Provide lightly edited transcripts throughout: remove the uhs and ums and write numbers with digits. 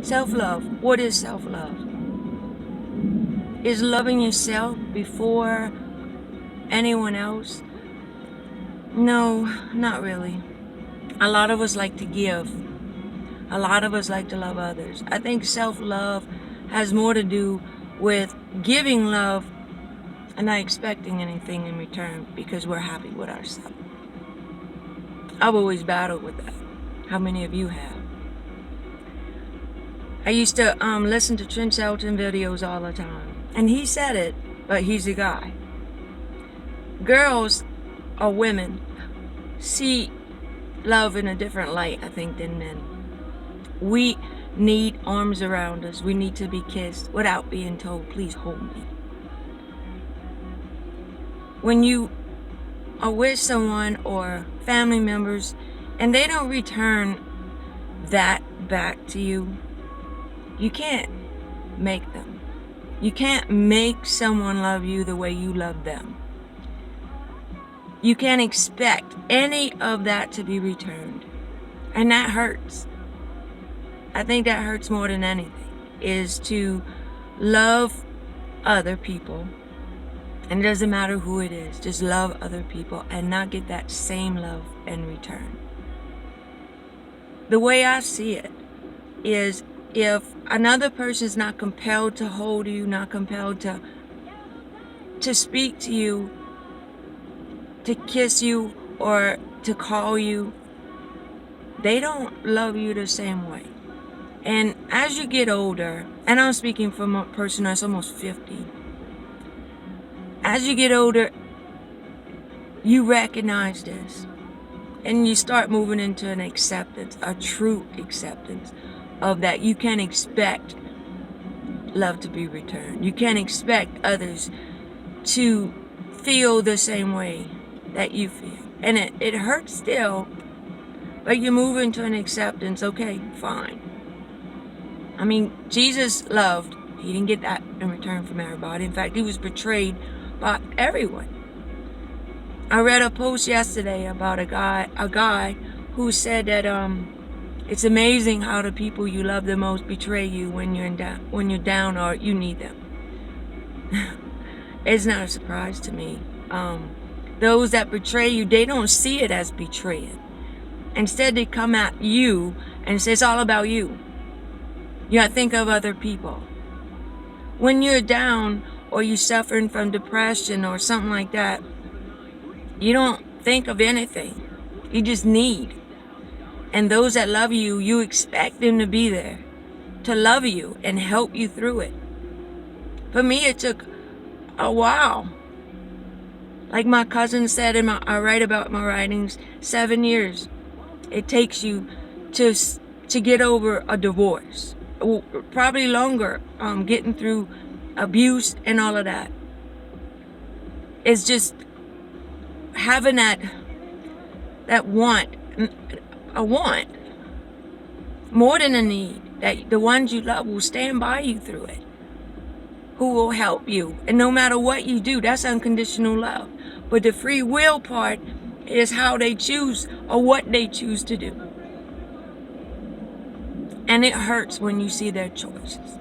Self-love. What is self-love? Is loving yourself before anyone else? No, not really. A lot of us like to give. A lot of us like to love others. I think self-love has more to do with giving love and not expecting anything in return because we're happy with ourselves. I've always battled with that. How many of you have? I used to listen to Trent Shelton videos all the time. And he said it, but he's a guy. Girls or women see love in a different light, I think, than men. We need arms around us. We need to be kissed without being told, please hold me. When you are with someone or family members and they don't return that back to you, you can't make them. You can't make someone love you the way you love them. You can't expect any of that to be returned. And that hurts. I think that hurts more than anything, is to love other people. And it doesn't matter who it is, just love other people and not get that same love in return. The way I see it is, if another person is not compelled to hold you, not compelled to speak to you, to kiss you, or to call you, they don't love you the same way. And as you get older, and I'm speaking from a person that's almost 50, as you get older, you recognize this. And you start moving into an acceptance, a true acceptance of that. You can't expect love to be returned. You can't expect others to feel the same way that you feel. And it hurts still, but you move into an acceptance. Okay, fine. I mean, Jesus loved. He didn't get that in return from everybody. In fact, he was betrayed by everyone. I read a post yesterday about a guy who said that it's amazing how the people you love the most betray you when you're down or you need them. It's not a surprise to me. Those that betray you, they don't see it as betraying. Instead, they come at you and say it's all about you. You gotta think of other people. When you're down or you're suffering from depression or something like that, you don't think of anything. You just need. And those that love you, you expect them to be there, to love you and help you through it. For me, it took a while. Like my cousin said I write about my writings, 7 years. It takes you to get over a divorce. Probably longer, getting through abuse and all of that. It's just having that want, a want, more than a need, that the ones you love will stand by you through it, who will help you. And no matter what you do, that's unconditional love. But the free will part is how they choose or what they choose to do. And it hurts when you see their choices.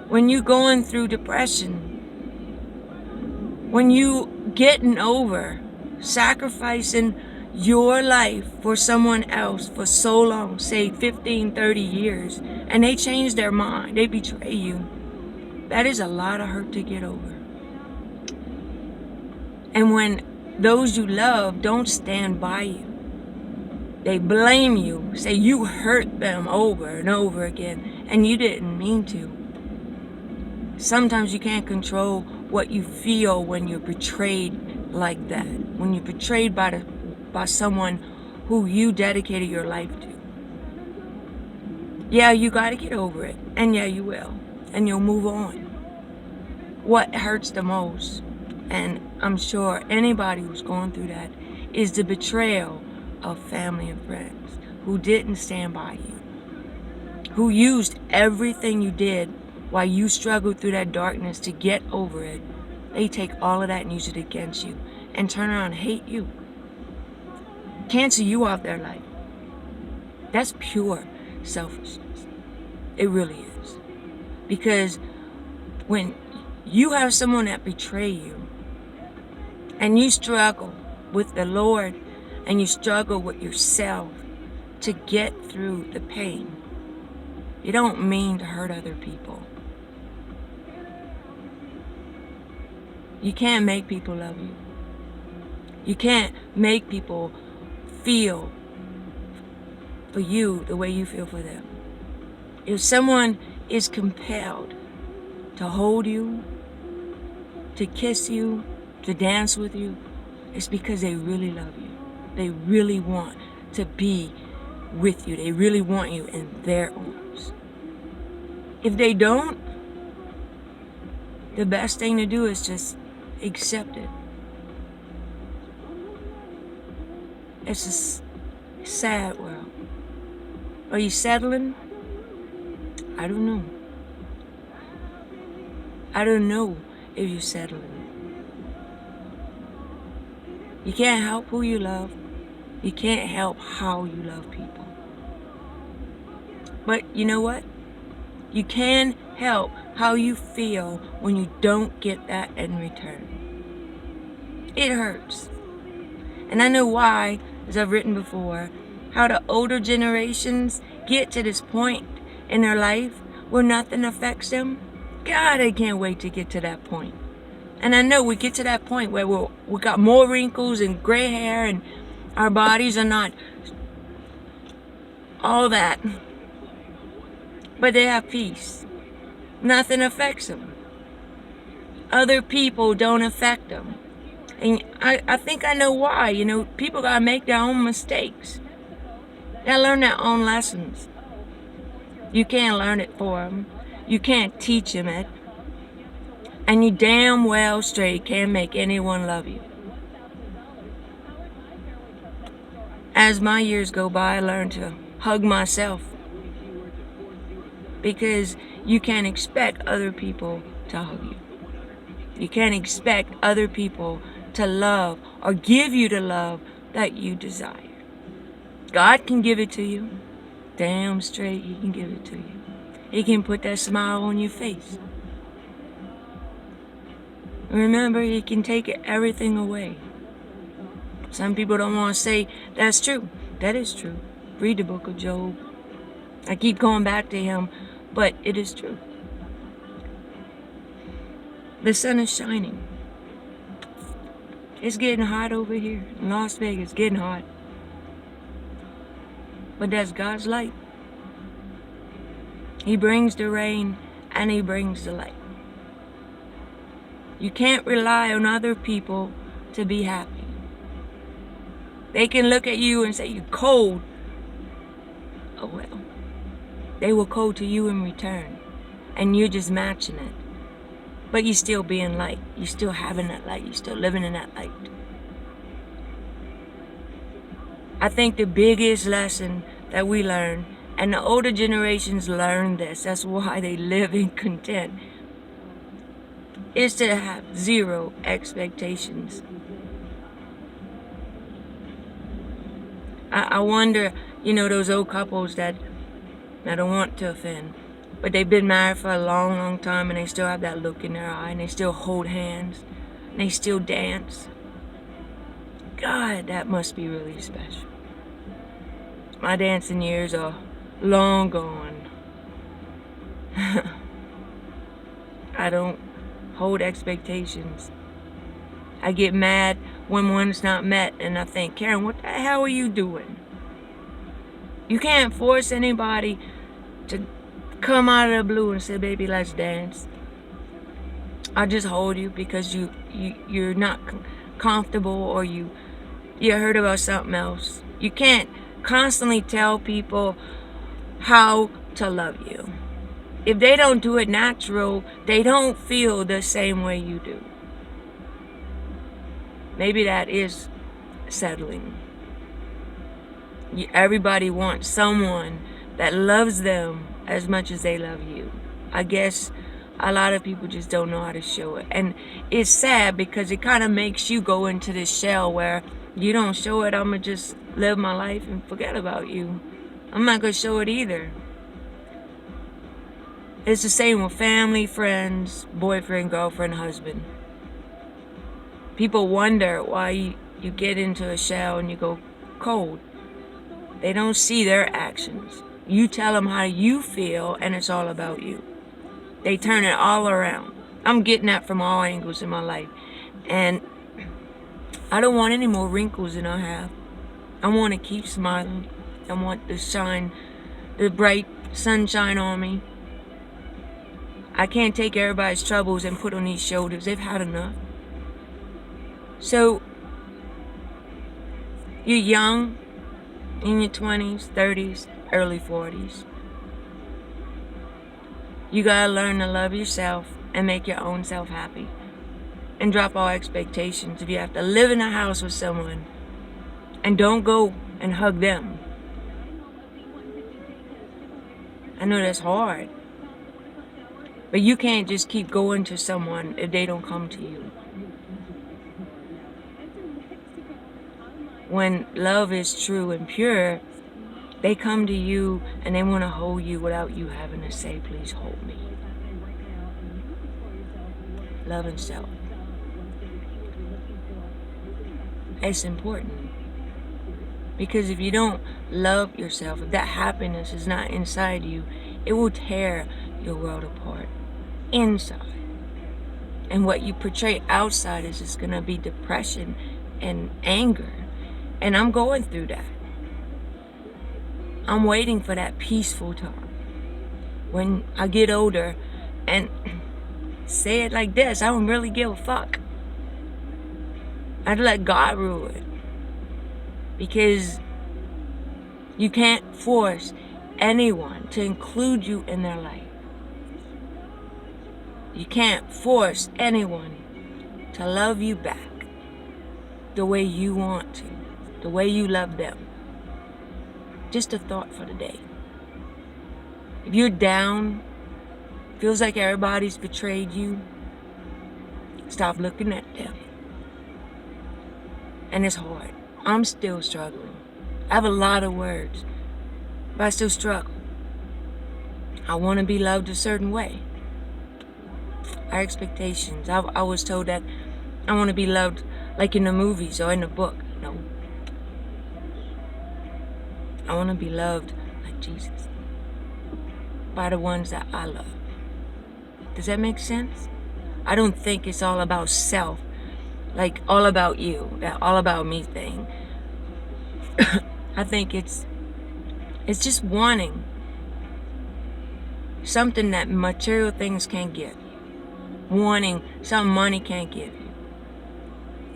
When you're going through depression, when you getting over sacrificing your life for someone else for so long, say 15, 30 years, and they change their mind, they betray you, that is a lot of hurt to get over. And when those you love don't stand by you, they blame you, say you hurt them over and over again, and you didn't mean to. Sometimes you can't control what you feel when you're betrayed like that. When you're betrayed by someone who you dedicated your life to. Yeah, you got to get over it. And yeah, you will. And you'll move on. What hurts the most, and I'm sure anybody who's going through that, is the betrayal of family and friends who didn't stand by you. Who used everything you did while you struggled through that darkness to get over it. They take all of that and use it against you and turn around and hate you. Cancel you off their life. That's pure selfishness. It really is. Because when you have someone that betray you, and you struggle with the Lord, and you struggle with yourself to get through the pain, you don't mean to hurt other people. You can't make people love you. You can't make people feel for you the way you feel for them. If someone is compelled to hold you, to kiss you, to dance with you, it's because they really love you. They really want to be with you. They really want you in their arms. If they don't, the best thing to do is just accept it. It's a sad world. Are you settling? I don't know. I don't know if you're settling. You can't help who you love. You can't help how you love people. But you know what? You can help how you feel when you don't get that in return. It hurts. And I know why, as I've written before, how the older generations get to this point in their life where nothing affects them. God, I can't wait to get to that point. And I know we get to that point where we got more wrinkles and gray hair and our bodies are not all that. But they have peace. Nothing affects them. Other people don't affect them. And I think I know why. You know, people gotta make their own mistakes. They gotta learn their own lessons. You can't learn it for them. You can't teach them it. And you damn well straight can't make anyone love you. As my years go by, I learned to hug myself. Because you can't expect other people to hug you. You can't expect other people to love or give you the love that you desire. God can give it to you. Damn straight, He can give it to you. He can put that smile on your face. Remember, He can take everything away. Some people don't want to say that's true. That is true. Read the book of Job. I keep going back to him, but it is true. The sun is shining. It's getting hot over here in Las Vegas. It's getting hot. But that's God's light. He brings the rain and He brings the light. You can't rely on other people to be happy. They can look at you and say you're cold. Oh well. They will cold to you in return. And you're just matching it. But you're still being light. You're still having that light. You're still living in that light. I think the biggest lesson that we learn, and the older generations learn this, that's why they live in content, is to have zero expectations. I wonder, you know, those old couples that I don't want to offend, but they've been married for a long, long time and they still have that look in their eye and they still hold hands and they still dance. God, that must be really special. My dancing years are long gone. I don't hold expectations. I get mad when one's not met and I think, Karen, what the hell are you doing? You can't force anybody to come out of the blue and say, baby, let's dance. I just hold you because you're not comfortable or you heard about something else. You can't constantly tell people how to love you. If they don't do it natural, they don't feel the same way you do. Maybe that is settling. Everybody wants someone that loves them as much as they love you. I guess a lot of people just don't know how to show it. And it's sad because it kind of makes you go into this shell where you don't show it, I'm going to just live my life and forget about you. I'm not going to show it either. It's the same with family, friends, boyfriend, girlfriend, husband. People wonder why you get into a shell and you go cold. They don't see their actions. You tell them how you feel and it's all about you. They turn it all around. I'm getting that from all angles in my life. And I don't want any more wrinkles than I have. I want to keep smiling. I want the bright sunshine on me. I can't take everybody's troubles and put on these shoulders. They've had enough. So, you're young, in your 20s, 30s, early 40s. You gotta learn to love yourself and make your own self happy. And drop all expectations. If you have to live in a house with someone, and don't go and hug them. I know that's hard. But you can't just keep going to someone if they don't come to you. When love is true and pure, they come to you and they want to hold you without you having to say, please hold me. Love and self. It's important. Because if you don't love yourself, if that happiness is not inside you, it will tear your world apart inside. And what you portray outside is just going to be depression and anger. And I'm going through that. I'm waiting for that peaceful time. When I get older and say it like this, I don't really give a fuck. I'd let God rule it. Because you can't force anyone to include you in their life. You can't force anyone to love you back the way you want to, the way you love them. Just a thought for the day. If you're down, feels like everybody's betrayed you, stop looking at them. And it's hard. I'm still struggling. I have a lot of words, but I still struggle. I want to be loved a certain way. Our expectations. I was told that I want to be loved like in the movies or in the book. No. I want to be loved like Jesus. By the ones that I love. Does that make sense? I don't think it's all about self. Like all about you. That all about me thing. I think it's just wanting something that material things can't give you. Wanting something money can't give you.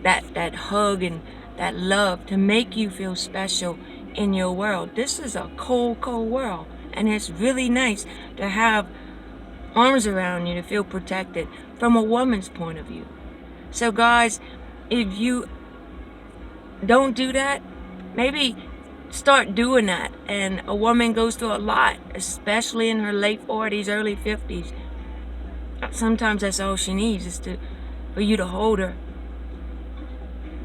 That hug and that love to make you feel special in your world. This is a cold, cold world. And it's really nice to have arms around you to feel protected from a woman's point of view. So guys, if you don't do that, maybe start doing that. And a woman goes through a lot, especially in her late 40s, early 50s. Sometimes that's all she needs is for you to hold her.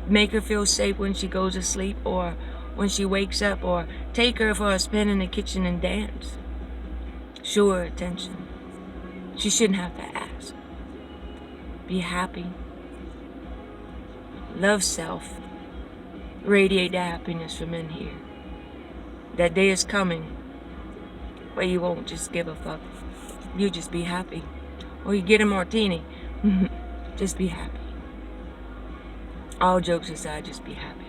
Make her feel safe when she goes to sleep or when she wakes up, or take her for a spin in the kitchen and dance. Show her attention. She shouldn't have to ask. Be happy. Love self. Radiate the happiness from in here. That day is coming where you won't just give a fuck. You just be happy. Or you get a martini. Just be happy. All jokes aside, just be happy.